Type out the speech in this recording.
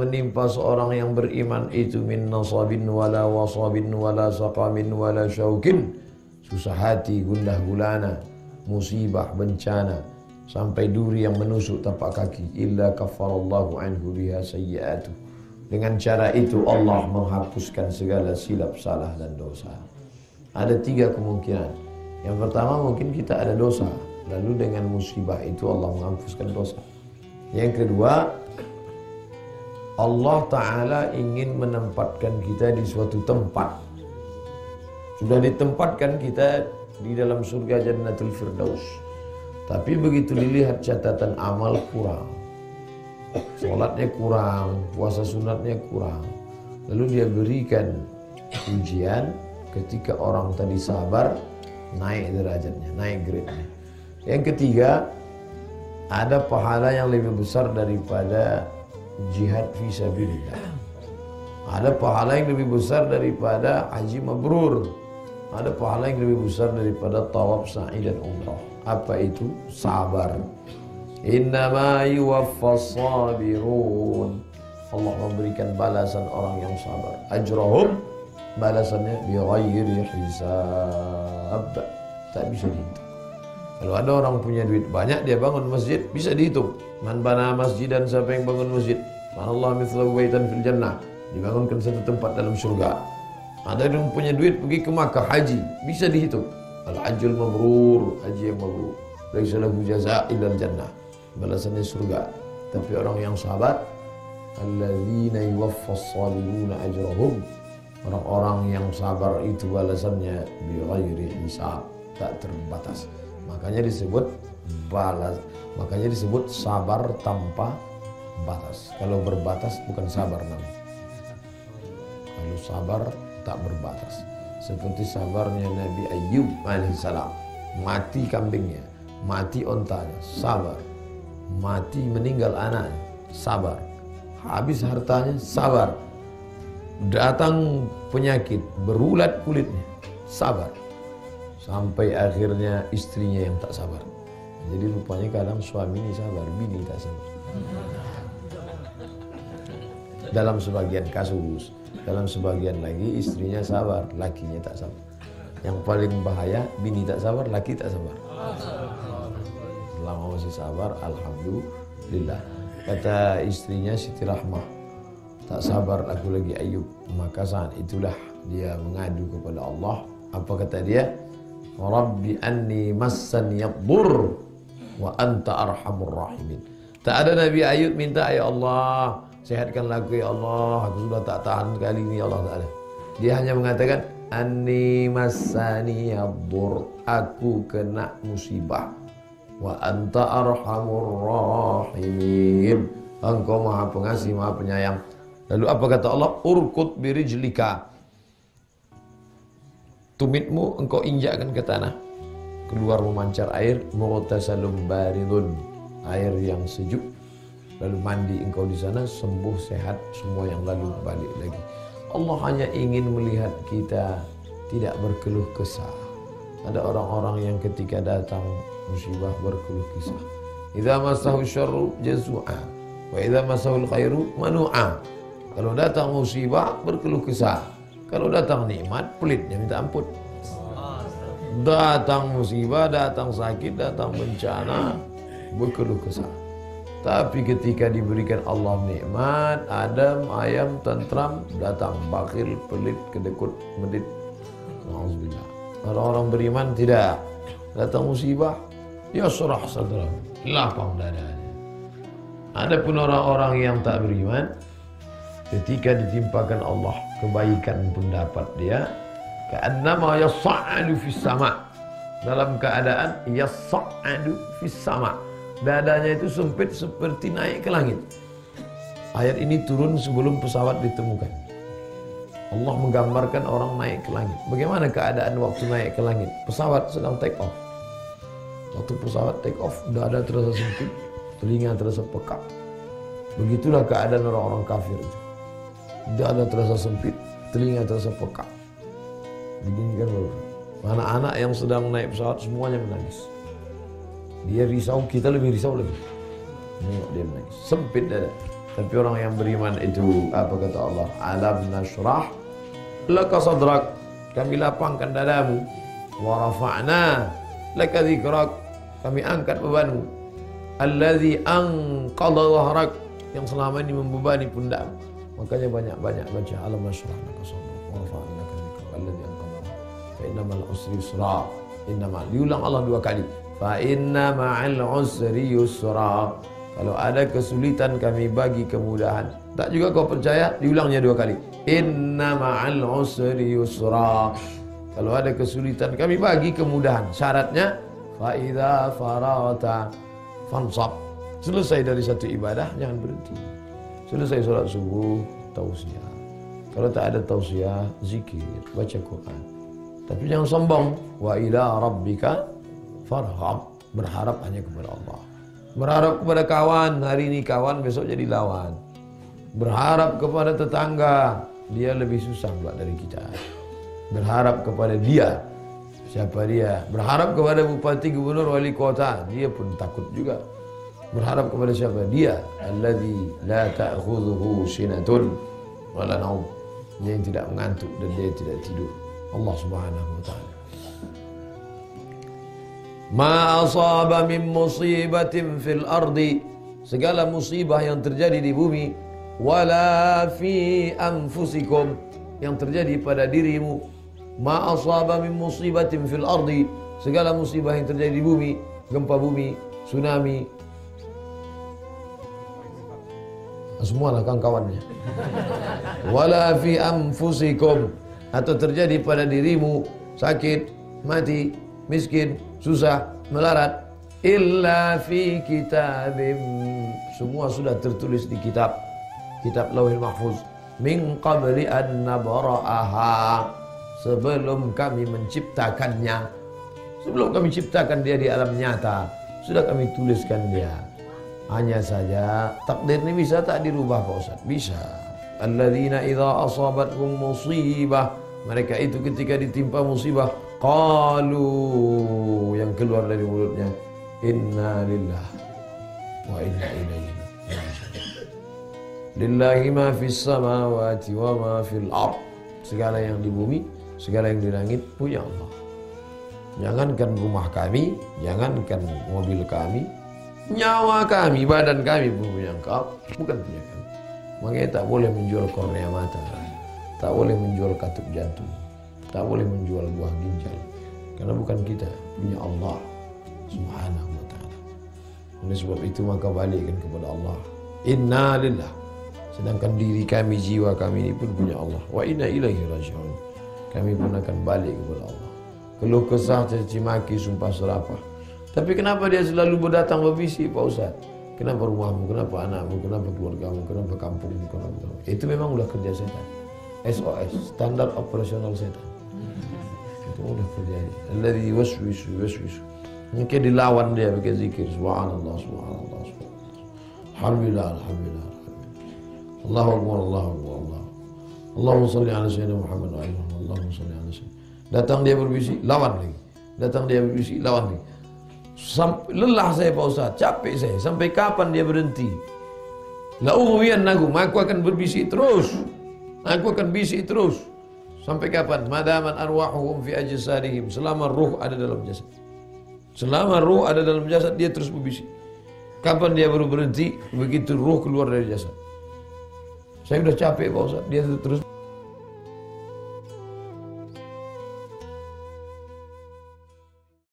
menimpa seorang yang beriman itu min nasabin wala wasabin wala saqamin wala syaukin, susah hati, gundah gulana, musibah, bencana, sampai duri yang menusuk tapak kaki, illa kafarallahu anhu biha sayyi'atuh. Dengan cara itu Allah menghapuskan segala silap, salah dan dosa. Ada 3 kemungkinan. Yang pertama, mungkin kita ada dosa, lalu dengan musibah itu Allah menghapuskan dosa. Yang kedua, Allah Ta'ala ingin menempatkan kita di suatu tempat. Sudah ditempatkan kita di dalam surga Jannatul Firdaus. Tapi begitu dilihat catatan amal kurang, sholatnya kurang, puasa sunatnya kurang, lalu dia berikan ujian. Ketika orang tadi sabar, naik derajatnya, naik grade-nya. Yang ketiga, ada pahala yang lebih besar daripada jihad fisabilillah. Ada pahala yang lebih besar daripada haji mabrur. Ada pahala yang lebih besar daripada tawaf, sa'i dan umrah. Apa itu? Sabar. Innama yuwaffas sabirun. Allah memberikan balasan orang yang sabar. Ajrahum, balasannya bighairi hisab. Tak bisa dihitung. Kalau ada orang punya duit banyak, dia bangun masjid, bisa dihitung. Man bana masjidan, siapa yang bangun masjid, manallahu mithlahu baitan fil jannah, dibangunkan satu tempat dalam surga. Ada yang punya duit pergi ke Makkah haji, bisa dihitung. Al-hajjul mabrur, haji yang mabrur, laisa lahu jazaa' illa al-jannah, balasannya surga. Tapi orang yang sahabat, alladzina yuwaffas sabiruna ajrahum, orang-orang yang sabar itu balasannya bighairi hisab, tak terbatas. Makanya disebut sabar tanpa batas. Kalau berbatas bukan sabar namanya. Kalau sabar tak berbatas. Seperti sabarnya Nabi Ayyub alaihissalam. Mati kambingnya, mati ontanya, sabar. Mati meninggal anaknya, sabar. Habis hartanya, sabar. Datang penyakit, berulat kulitnya, sabar. Sampai akhirnya istrinya yang tak sabar. Jadi rupanya kadang suami ini sabar, bini tak sabar. Dalam sebagian kasus, dalam sebagian lagi istrinya sabar, lakinya tak sabar. Yang paling bahaya, bini tak sabar, laki tak sabar. Selama masih sabar, alhamdulillah. Kata istrinya Siti Rahmah, tak sabar aku lagi Ayub. Maka saat itulah dia mengadu kepada Allah. Apa kata dia? Rabbi anni massani yadur wa anta arhamur rahimin. Tak ada Nabi Ayub minta, ya Allah sehatkanlah aku ya Allah, aku sudah tak tahan kali ini ya Allah, tak ada. Dia hanya mengatakan anni massani yadur, aku kena musibah, wa anta arhamur rahimin, engkau maha pengasih maha penyayang. Lalu apa kata Allah? Urkut birijlika, tumitmu engkau injakkan ke tanah, keluar memancar air, mughtasalum baridun, air yang sejuk, lalu mandi engkau di sana, sembuh sehat semua yang lalu balik lagi. Allah hanya ingin melihat kita tidak berkeluh kesah. Ada orang-orang yang ketika datang musibah berkeluh kesah. Idza massahu syarru jazua wa idza massahul khairu manu'a. Kalau datang musibah berkeluh kesah, kalau datang nikmat pelitnya minta ampun. Datang musibah, datang sakit, datang bencana, berkeluh kesah. Tapi ketika diberikan Allah nikmat, adem, ayam, tentram, datang bakhil, pelit, kedekut, medit. Alhamdulillah. Orang-orang beriman tidak. Datang musibah, yasrah sadrah, lapang dadanya. Adapun orang-orang yang tak beriman, ketika ditimpakan Allah kebaikan pun dapat dia, ka'annama yas'adu fis sama', dalam keadaan yas'adu fis sama', dadanya itu sempit seperti naik ke langit. Ayat ini turun sebelum pesawat ditemukan. Allah menggambarkan orang naik ke langit. Bagaimana keadaan waktu naik ke langit? Pesawat sedang take off. Waktu pesawat take off, dada terasa sempit, telinga terasa pekak. Begitulah keadaan orang-orang kafir itu. Dada terasa sempit, telinga terasa pekak. Begini kan baru. Anak-anak yang sedang naik pesawat semuanya menangis. Dia risau, kita lebih risau lagi. Nengok dia menangis. Sempit dada. Tapi orang yang beriman itu, apa kata Allah? Alam nashrah laka sadrak, kami lapangkan dadamu. Wa rafa'na laka dzikrak, kami angkat bebanmu. Allazi anqadha dhahrak, yang selama ini membebani pundakmu. Makanya banyak-banyak baca alam nashrah laka sadrak wa rafa'na laka dzikrak allazi anqadha dhahrak fa innamal usri yusra. Innamal, diulang Allah 2 kali. Fa inna ma'al usri yusra. Kalau ada kesulitan kami bagi kemudahan. Tak juga kau percaya? Diulangnya 2 kali. Inna ma'al usri yusra. Kalau ada kesulitan kami bagi kemudahan. Syaratnya fa idza farata fansab. Selesai dari satu ibadah jangan berhenti. Selesai sholat subuh tausiah. Kalau tak ada tausiah, zikir, baca Quran. Tapi jangan sombong. Wa ila rabbika farghab. Berharap hanya kepada Allah. Berharap kepada kawan, hari ini kawan, besok jadi lawan. Berharap kepada tetangga, dia lebih susah pula dari kita. Berharap kepada dia, siapa dia? Berharap kepada bupati, gubernur, wali kota, dia pun takut juga. Berharap kepada siapa? Dia, alladzi la ta'khudhuhu sinatun wa la naum. Dia yang tidak mengantuk dan dia tidak tidur. Allah Subhanahu wa taala. Ma asaba min musibatin fil ardi, segala musibah yang terjadi di bumi, wala fi anfusikum, yang terjadi pada dirimu. Ma asaba min musibatin fil ardi, segala musibah yang terjadi di bumi, gempa bumi, tsunami, semualah kawan-kawannya. Wala fi anfusikum, atau terjadi pada dirimu, sakit, mati, miskin, susah, melarat, illa fi kitabim, semua sudah tertulis di kitab Lauhil Mahfuz, min qabli an nabra'aha, sebelum kami menciptakannya. Sebelum kami ciptakan dia di alam nyata, sudah kami tuliskan dia. Hanya saja takdir ini bisa tak dirubah Pak Ustaz? Bisa. Alladzina idza asabatkum musibah, mereka itu ketika ditimpa musibah, qalu, yang keluar dari mulutnya, inna lillahi wa inna ilaihi raji'un. Lillahi ma fis samawati wa ma fil ard, segala yang di bumi, segala yang di langit punya Allah. Jangankan rumah kami, jangankan mobil kami, nyawa kami, badan kami pun punya Engkau, bukan punya kami. Makanya tak boleh menjual kornea mata, tak boleh menjual katup jantung, tak boleh menjual buah ginjal, karena bukan kita, punya Allah Subhanahu wa ta'ala. Oleh sebab itu maka balikkan kepada Allah. Inna lillah, sedangkan diri kami, jiwa kami ini pun punya Allah. Wa inna ilaihi raji'un, kami pun akan balik kepada Allah. Keluh kesah, caci maki, sumpah serapah. Tapi kenapa dia selalu berdatang berbisik Pak Ustaz? Kenapa rumahmu, kenapa anakmu, kenapa keluargamu, kenapa kampungmu, kenapa? Itu memang udah kerja setan. SOS, standar operasional setan. Itu udah terjadi. Alladzi waswisu. Mungkin dilawan dia pakai zikir. Subhanallah, subhanallah, subhanallah. Alhamdulillah, alhamdulillah. Allahu akbar, Allahu akbar, Allah. Allahumma shalli ala sayyidina Muhammad wa alihi. Allahumma shalli ala sayyidina. Datang dia berbisik, lawan lagi. Datang dia berbisik, lawan lagi. Lelah saya Pak Ustaz, capek saya. Sampai kapan dia berhenti? La'ughwiyannakum, aku akan berbisik terus. Aku akan bisik terus. Sampai kapan? Madaman arwahuhum fi ajsadihim, selama ruh ada dalam jasad. Selama ruh ada dalam jasad, dia terus berbisik. Kapan dia baru berhenti? Begitu ruh keluar dari jasad. Saya sudah capek Pak Ustaz, dia terus